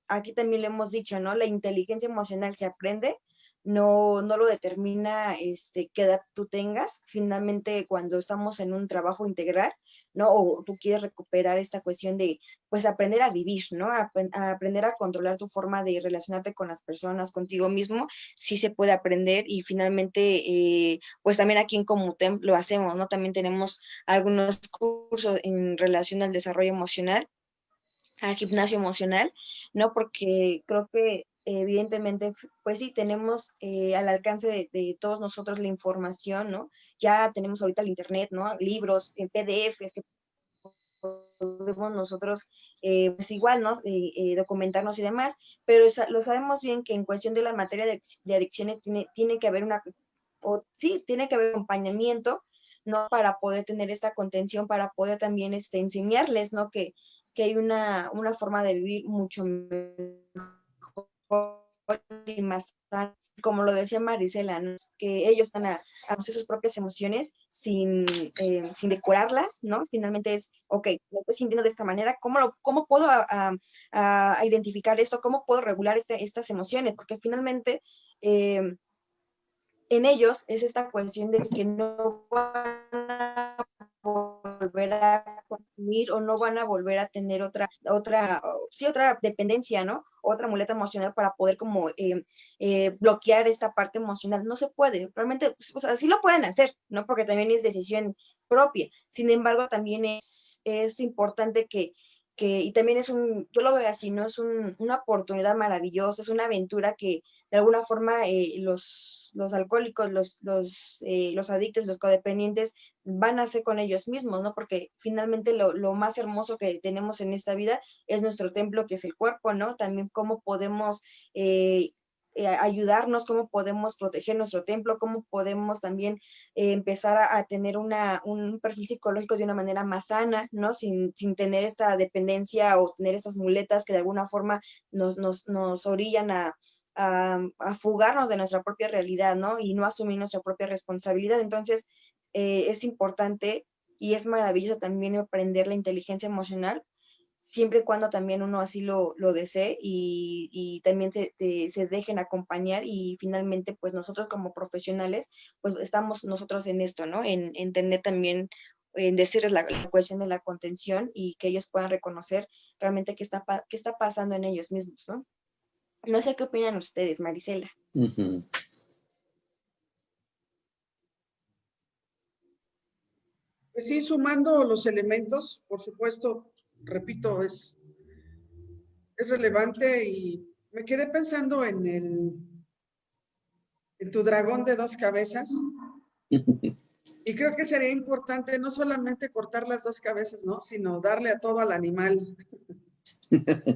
aquí también le hemos dicho, ¿no? La inteligencia emocional se aprende, no lo determina qué edad tú tengas. Finalmente, cuando estamos en un trabajo integral, ¿no? O tú quieres recuperar esta cuestión de, pues, aprender a vivir, ¿no? A aprender a controlar tu forma de relacionarte con las personas, contigo mismo, sí se puede aprender. Y finalmente, pues también aquí en Comutem lo hacemos, ¿no? También tenemos algunos cursos en relación al desarrollo emocional, al gimnasio emocional, ¿no? Porque creo que evidentemente, pues sí, tenemos al alcance de todos nosotros la información, ¿no? Ya tenemos ahorita el internet, ¿no? Libros, en PDFs que podemos nosotros, pues igual, ¿no? Documentarnos y demás, pero lo sabemos bien que en cuestión de la materia de adicciones tiene que haber tiene que haber acompañamiento, ¿no? Para poder tener esta contención, para poder también enseñarles, ¿no? Que hay una forma de vivir mucho mejor y más sana, como lo decía Marisela, ¿no? Que ellos van a conocer sus propias emociones sin depurarlas, ¿no? Finalmente es, ok, me estoy sintiendo de esta manera, ¿cómo puedo a identificar esto? ¿Cómo puedo regular estas emociones? Porque finalmente en ellos es esta cuestión de que no van a volver a consumir o no van a volver a tener otra dependencia, ¿no? Otra muleta emocional para poder como bloquear esta parte emocional. No se puede, realmente, pues, o sea, sí lo pueden hacer, ¿no? Porque también es decisión propia. Sin embargo, también es importante y también yo lo veo así, ¿no? Es una oportunidad maravillosa, es una aventura que de alguna forma los alcohólicos, los adictos, los codependientes van a hacer con ellos mismos, ¿no? Porque finalmente lo más hermoso que tenemos en esta vida es nuestro templo, que es el cuerpo, ¿no? También cómo podemos ayudarnos, cómo podemos proteger nuestro templo, cómo podemos también empezar a tener un perfil psicológico de una manera más sana, ¿no? Sin tener esta dependencia o tener estas muletas que de alguna forma nos orillan a fugarnos de nuestra propia realidad, ¿no? Y no asumir nuestra propia responsabilidad. Entonces, es importante y es maravilloso también aprender la inteligencia emocional, siempre y cuando también uno así lo desee y también se dejen acompañar y finalmente, pues nosotros como profesionales, pues estamos nosotros en esto, ¿no? En entender también, en decirles la cuestión de la contención y que ellos puedan reconocer realmente qué está pasando en ellos mismos, ¿no? No sé qué opinan ustedes, Marisela. Uh-huh. Pues sí, sumando los elementos, por supuesto, repito, es relevante y me quedé pensando en tu dragón de 2 cabezas y creo que sería importante no solamente cortar las 2 cabezas, ¿no? Sino darle a todo al animal.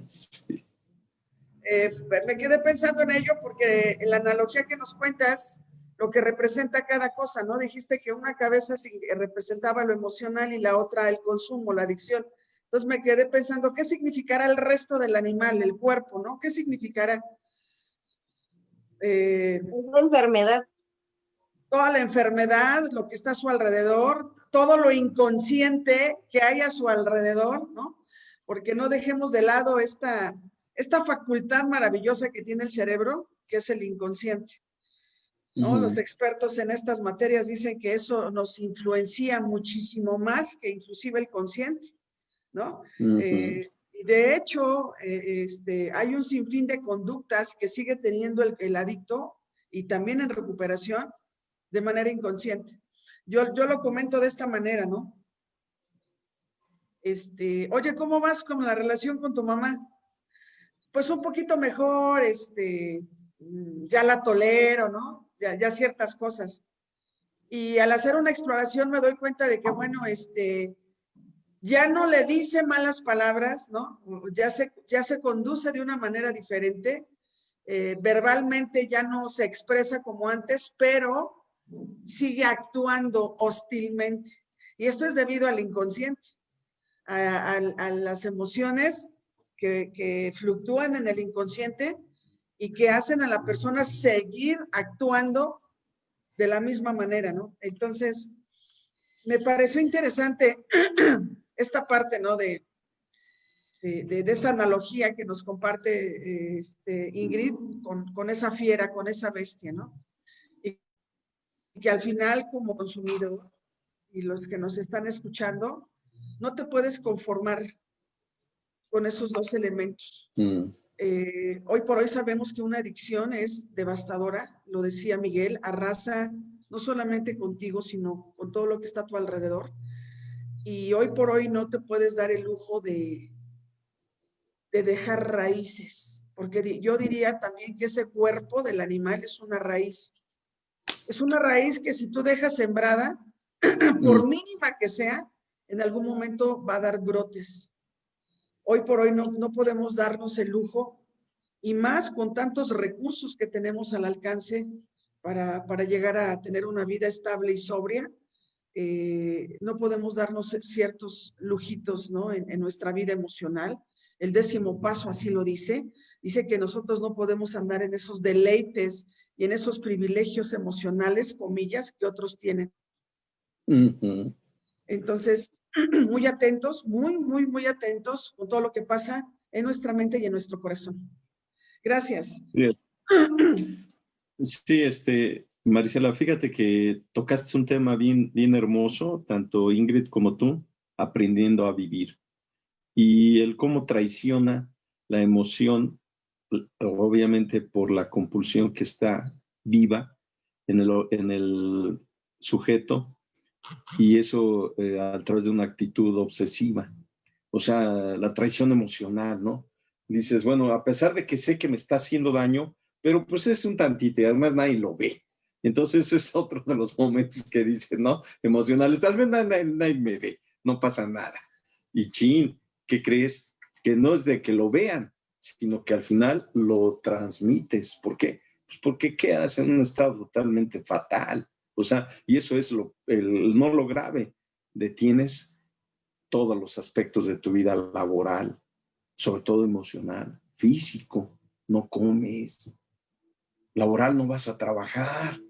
Sí. Me quedé pensando en ello porque en la analogía que nos cuentas, lo que representa cada cosa, ¿no? Dijiste que una cabeza representaba lo emocional y la otra el consumo, la adicción. Entonces me quedé pensando, ¿qué significará el resto del animal, el cuerpo, ¿no? ¿Qué significará? La enfermedad. Toda la enfermedad, lo que está a su alrededor, todo lo inconsciente que hay a su alrededor, ¿no? Porque no dejemos de lado esta facultad maravillosa que tiene el cerebro, que es el inconsciente, ¿no? Uh-huh. Los expertos en estas materias dicen que eso nos influencia muchísimo más que inclusive el consciente, ¿no? Uh-huh. Y de hecho, hay un sinfín de conductas que sigue teniendo el adicto y también en recuperación de manera inconsciente. Yo lo comento de esta manera, ¿no? Oye, ¿cómo vas con la relación con tu mamá? Pues un poquito mejor, ya la tolero, ¿no? Ya ciertas cosas. Y al hacer una exploración me doy cuenta de que, bueno, ya no le dice malas palabras, ¿no? Ya se conduce de una manera diferente. Verbalmente ya no se expresa como antes, pero sigue actuando hostilmente. Y esto es debido al inconsciente, a las emociones que fluctúan en el inconsciente y que hacen a la persona seguir actuando de la misma manera, ¿no? Entonces, me pareció interesante esta parte, ¿no? De esta analogía que nos comparte Ingrid con esa fiera, con esa bestia, ¿no? Y que al final, como consumidor, y los que nos están escuchando, no te puedes conformar con esos 2 elementos. Hoy por hoy sabemos que una adicción es devastadora, lo decía Miguel, arrasa no solamente contigo, sino con todo lo que está a tu alrededor. Y hoy por hoy no te puedes dar el lujo de dejar raíces, porque yo diría también que ese cuerpo del animal es una raíz. Es una raíz que si tú dejas sembrada, por mínima que sea, en algún momento va a dar brotes. Hoy por hoy no podemos darnos el lujo, y más con tantos recursos que tenemos al alcance para llegar a tener una vida estable y sobria, no podemos darnos ciertos lujitos, ¿no? En nuestra vida emocional. El 10º paso así lo dice que nosotros no podemos andar en esos deleites y en esos privilegios emocionales, comillas, que otros tienen. Entonces, muy atentos, muy atentos con todo lo que pasa en nuestra mente y en nuestro corazón. Gracias. Sí, Marisela, fíjate que tocaste un tema bien hermoso, tanto Ingrid como tú, aprendiendo a vivir. Y el cómo traiciona la emoción, obviamente por la compulsión que está viva en el sujeto, y eso a través de una actitud obsesiva. O sea, la traición emocional, ¿no? Dices, bueno, a pesar de que sé que me está haciendo daño, pero pues es un tantito y además nadie lo ve. Entonces es otro de los momentos que dicen, ¿no? Emocionales, tal vez nadie me ve, no pasa nada. Y chin, ¿qué crees? Que no es de que lo vean, sino que al final lo transmites. ¿Por qué? Pues porque quedas en un estado totalmente fatal. O sea, y eso es no lo grave. Detienes todos los aspectos de tu vida laboral, sobre todo emocional, físico, no comes, laboral no vas a trabajar.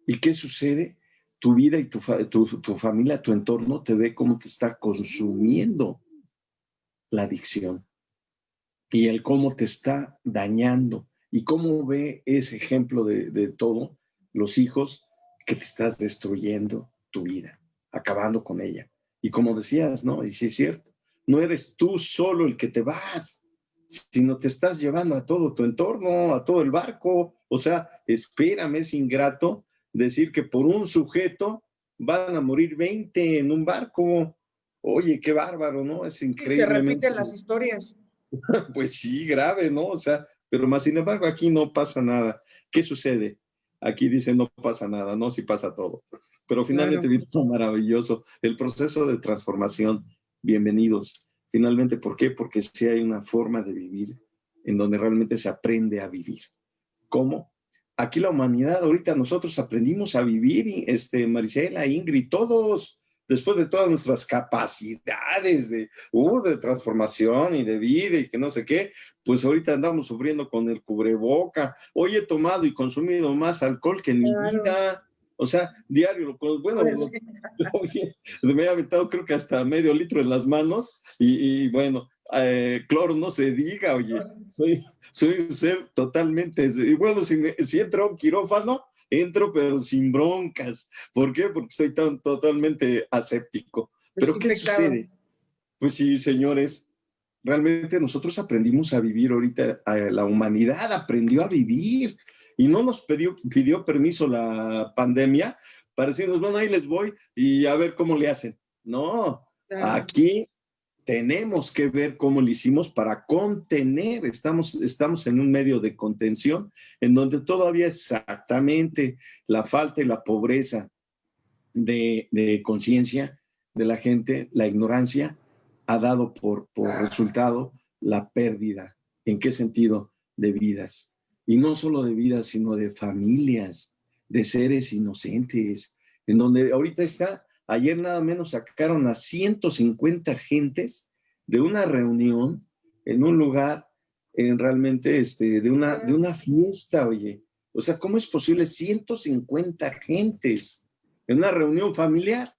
¿Y qué sucede? Tu vida y tu familia, tu entorno te ve cómo te está consumiendo la adicción y el cómo te está dañando y cómo ve ese ejemplo de todo, los hijos, que te estás destruyendo tu vida, acabando con ella. Y como decías, ¿no? Y sí es cierto, no eres tú solo el que te vas, sino te estás llevando a todo tu entorno, a todo el barco. O sea, espérame, es ingrato decir que por un sujeto van a morir 20 en un barco. Oye, qué bárbaro, ¿no? Es Se increíblemente. repiten las historias. Pues sí, grave, ¿no? O sea, pero más sin embargo aquí no pasa nada. ¿Qué sucede? Aquí dicen no pasa nada, no, sí pasa todo. Pero finalmente Claro. viene lo maravilloso, el proceso de transformación. Bienvenidos. Finalmente, ¿por qué? Porque sí hay una forma de vivir en donde realmente se aprende a vivir. ¿Cómo? Aquí la humanidad, ahorita nosotros aprendimos a vivir, Marisela, Ingrid, todos, después de todas nuestras capacidades de transformación y de vida y que no sé qué, pues ahorita andamos sufriendo con el cubreboca. Hoy he tomado y consumido más alcohol que en mi vida. O sea, diario, oye, me he aventado creo que hasta medio litro en las manos y bueno, cloro no se diga, oye, soy un ser totalmente, y bueno, si entro a un quirófano, entro pero sin broncas. ¿Por qué? Porque soy totalmente aséptico. Pero ¿qué sucede? Pues sí, señores, realmente nosotros aprendimos a vivir ahorita, la humanidad aprendió a vivir y no nos pidió permiso la pandemia para decirnos, bueno, ahí les voy y a ver cómo le hacen. No, aquí tenemos que ver cómo lo hicimos para contener. Estamos en un medio de contención en donde todavía exactamente la falta y la pobreza de conciencia de la gente, la ignorancia, ha dado por resultado la pérdida. ¿En qué sentido? De vidas. Y no solo de vidas, sino de familias, de seres inocentes, en donde ahorita ayer nada menos sacaron a 150 gentes de una reunión en un lugar, realmente de una fiesta, oye. O sea, ¿cómo es posible 150 gentes en una reunión familiar?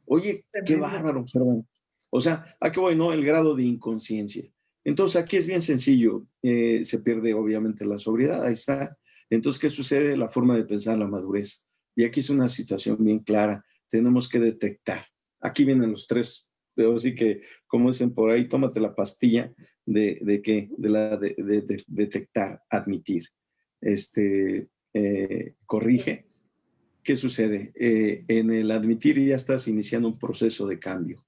Oye, qué bárbaro, perdón. O sea, ¿a qué voy, no? El grado de inconsciencia. Entonces, aquí es bien sencillo. Se pierde, obviamente, la sobriedad. Ahí está. Entonces, ¿qué sucede? La forma de pensar, la madurez. Y aquí es una situación bien clara. Tenemos que detectar. Aquí vienen los tres. Así que, como dicen por ahí, tómate la pastilla de qué? De detectar, admitir. Corrige. ¿Qué sucede? En el admitir ya estás iniciando un proceso de cambio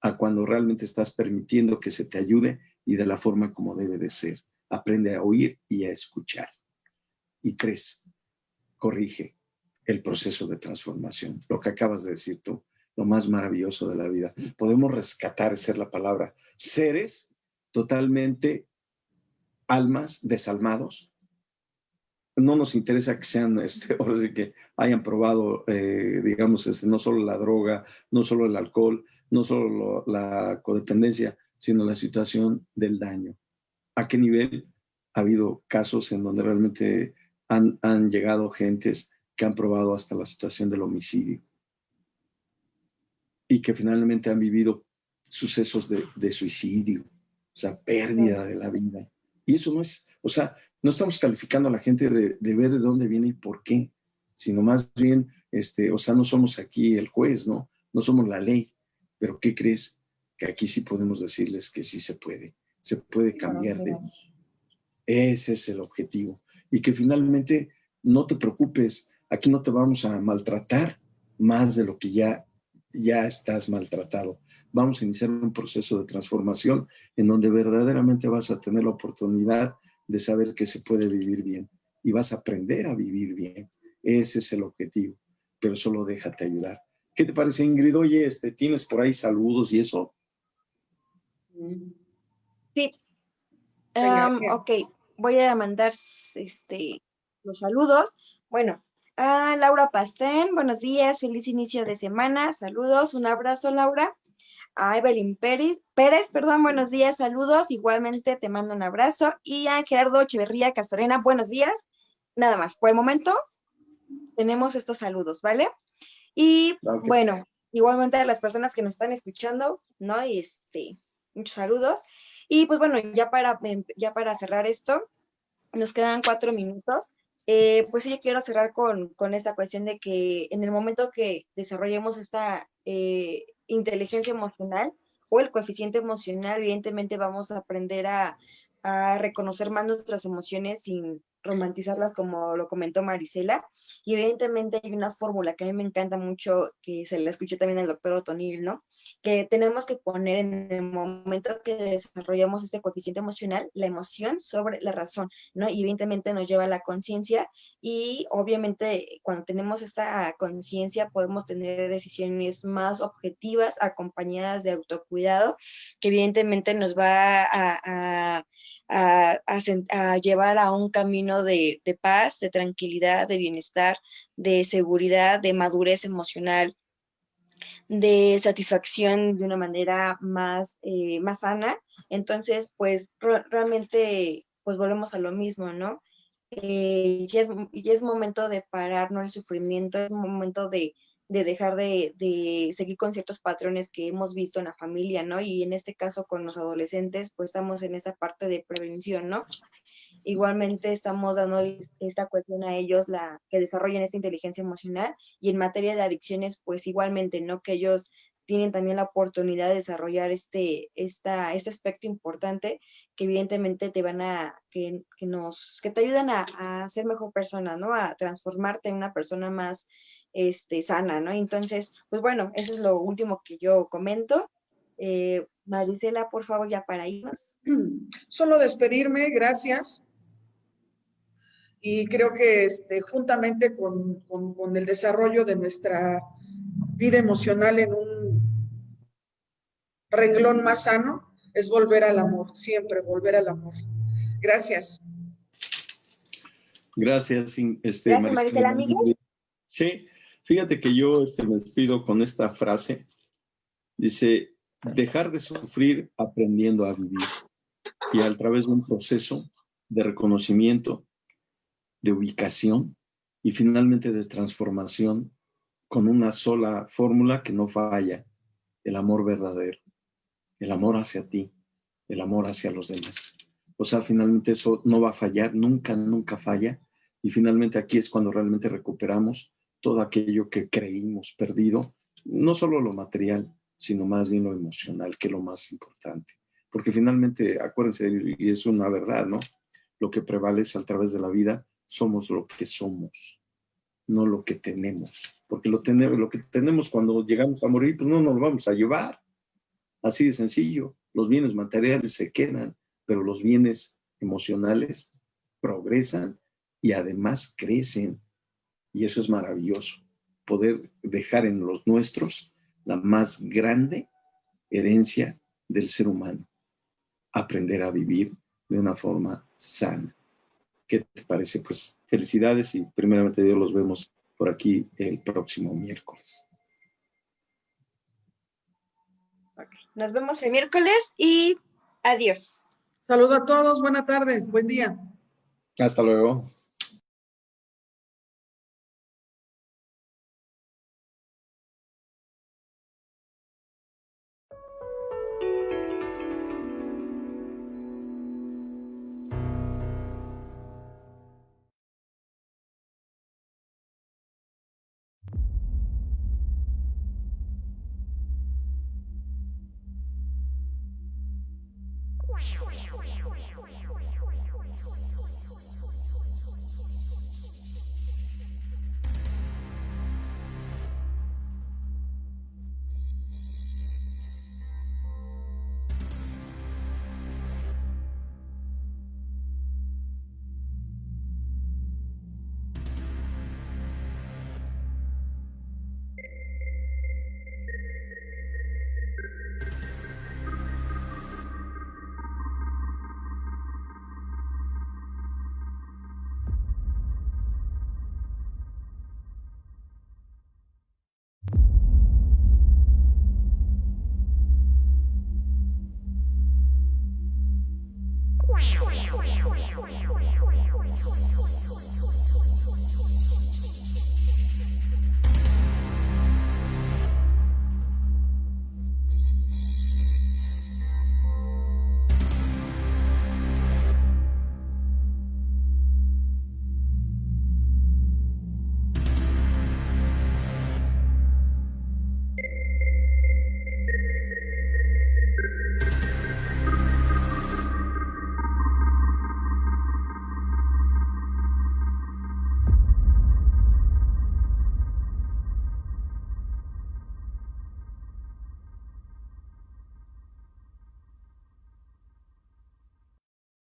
a cuando realmente estás permitiendo que se te ayude y de la forma como debe de ser. Aprende a oír y a escuchar. Y 3, corrige el proceso de transformación. Lo que acabas de decir tú, lo más maravilloso de la vida. Podemos rescatar, esa es la palabra, seres totalmente almas desalmados. No nos interesa que sean, ahora sí que hayan probado, digamos, no solo la droga, no solo el alcohol, no solo la codependencia, sino la situación del daño. ¿A qué nivel? Ha habido casos en donde realmente han llegado gentes que han probado hasta la situación del homicidio y que finalmente han vivido sucesos de suicidio, o sea, pérdida de la vida. Y eso no es, o sea, no estamos calificando a la gente de ver de dónde viene y por qué, sino más bien, o sea, no somos aquí el juez, ¿no? No somos la ley, pero ¿qué crees? Que aquí sí podemos decirles que sí se puede cambiar de... Ese es el objetivo. Y que finalmente no te preocupes, aquí no te vamos a maltratar más de lo que ya estás maltratado. Vamos a iniciar un proceso de transformación en donde verdaderamente vas a tener la oportunidad de saber que se puede vivir bien y vas a aprender a vivir bien. Ese es el objetivo, pero solo déjate ayudar. ¿Qué te parece, Ingrid? Oye, ¿tienes por ahí saludos y eso? Sí. Ok, voy a mandar los saludos. Bueno, a Laura Pastén, buenos días, feliz inicio de semana, saludos, un abrazo, Laura. A Evelyn Pérez, buenos días, saludos, igualmente te mando un abrazo. Y a Gerardo Echeverría Castorena, buenos días. Nada más, por el momento tenemos estos saludos, ¿vale? Y bueno, igualmente a las personas que nos están escuchando, ¿no? Y muchos saludos. Y pues bueno, ya para cerrar esto, nos quedan 4 minutos. Pues sí, yo quiero cerrar con esta cuestión de que en el momento que desarrollemos esta inteligencia emocional o el coeficiente emocional, evidentemente vamos a aprender a reconocer más nuestras emociones sin romantizarlas, como lo comentó Marisela. Y evidentemente hay una fórmula que a mí me encanta mucho, que se la escuché también al doctor O'Tonil, ¿no? Que tenemos que poner en el momento que desarrollamos este coeficiente emocional, la emoción sobre la razón, ¿no? Y evidentemente nos lleva a la conciencia y obviamente cuando tenemos esta conciencia podemos tener decisiones más objetivas acompañadas de autocuidado, que evidentemente nos va a llevar a un camino de paz, de tranquilidad, de bienestar, de seguridad, de madurez emocional, de satisfacción de una manera más sana. Entonces, pues realmente, pues volvemos a lo mismo, ¿no? Ya es momento de parar, ¿no? El sufrimiento, es momento de dejar de seguir con ciertos patrones que hemos visto en la familia, ¿no? Y en este caso con los adolescentes, pues estamos en esa parte de prevención, ¿no? Igualmente estamos dando esta cuestión a ellos, que desarrollen esta inteligencia emocional, y en materia de adicciones, pues igualmente, ¿no? Que ellos tienen también la oportunidad de desarrollar este aspecto importante, que evidentemente te van que te ayudan a ser mejor persona, ¿no? A transformarte en una persona más sana, ¿no? Entonces, pues bueno, eso es lo último que yo comento. Marisela, por favor, ya para irnos. Solo despedirme, gracias. Y creo que juntamente con el desarrollo de nuestra vida emocional en un renglón más sano, es volver al amor, siempre volver al amor. Gracias. Gracias, Gracias, Marisela. Miguel. Sí, fíjate que yo me despido con esta frase. Dice, dejar de sufrir aprendiendo a vivir. Y a través de un proceso de reconocimiento, de ubicación y finalmente de transformación con una sola fórmula que no falla, el amor verdadero, el amor hacia ti, el amor hacia los demás. O sea, finalmente eso no va a fallar, nunca, nunca falla. Y finalmente aquí es cuando realmente recuperamos todo aquello que creímos perdido, no solo lo material, sino más bien lo emocional, que es lo más importante. Porque finalmente, acuérdense, y es una verdad, ¿no? Lo que prevalece a través de la vida, somos lo que somos, no lo que tenemos. Porque lo que tenemos cuando llegamos a morir, pues no nos lo vamos a llevar. Así de sencillo. Los bienes materiales se quedan, pero los bienes emocionales progresan y además crecen. Y eso es maravilloso. Poder dejar en los nuestros la más grande herencia del ser humano. Aprender a vivir de una forma sana. ¿Qué te parece? Pues felicidades y primeramente Dios los vemos por aquí el próximo miércoles. Okay. Nos vemos el miércoles y adiós. Saludo a todos, buena tarde, buen día. Hasta luego.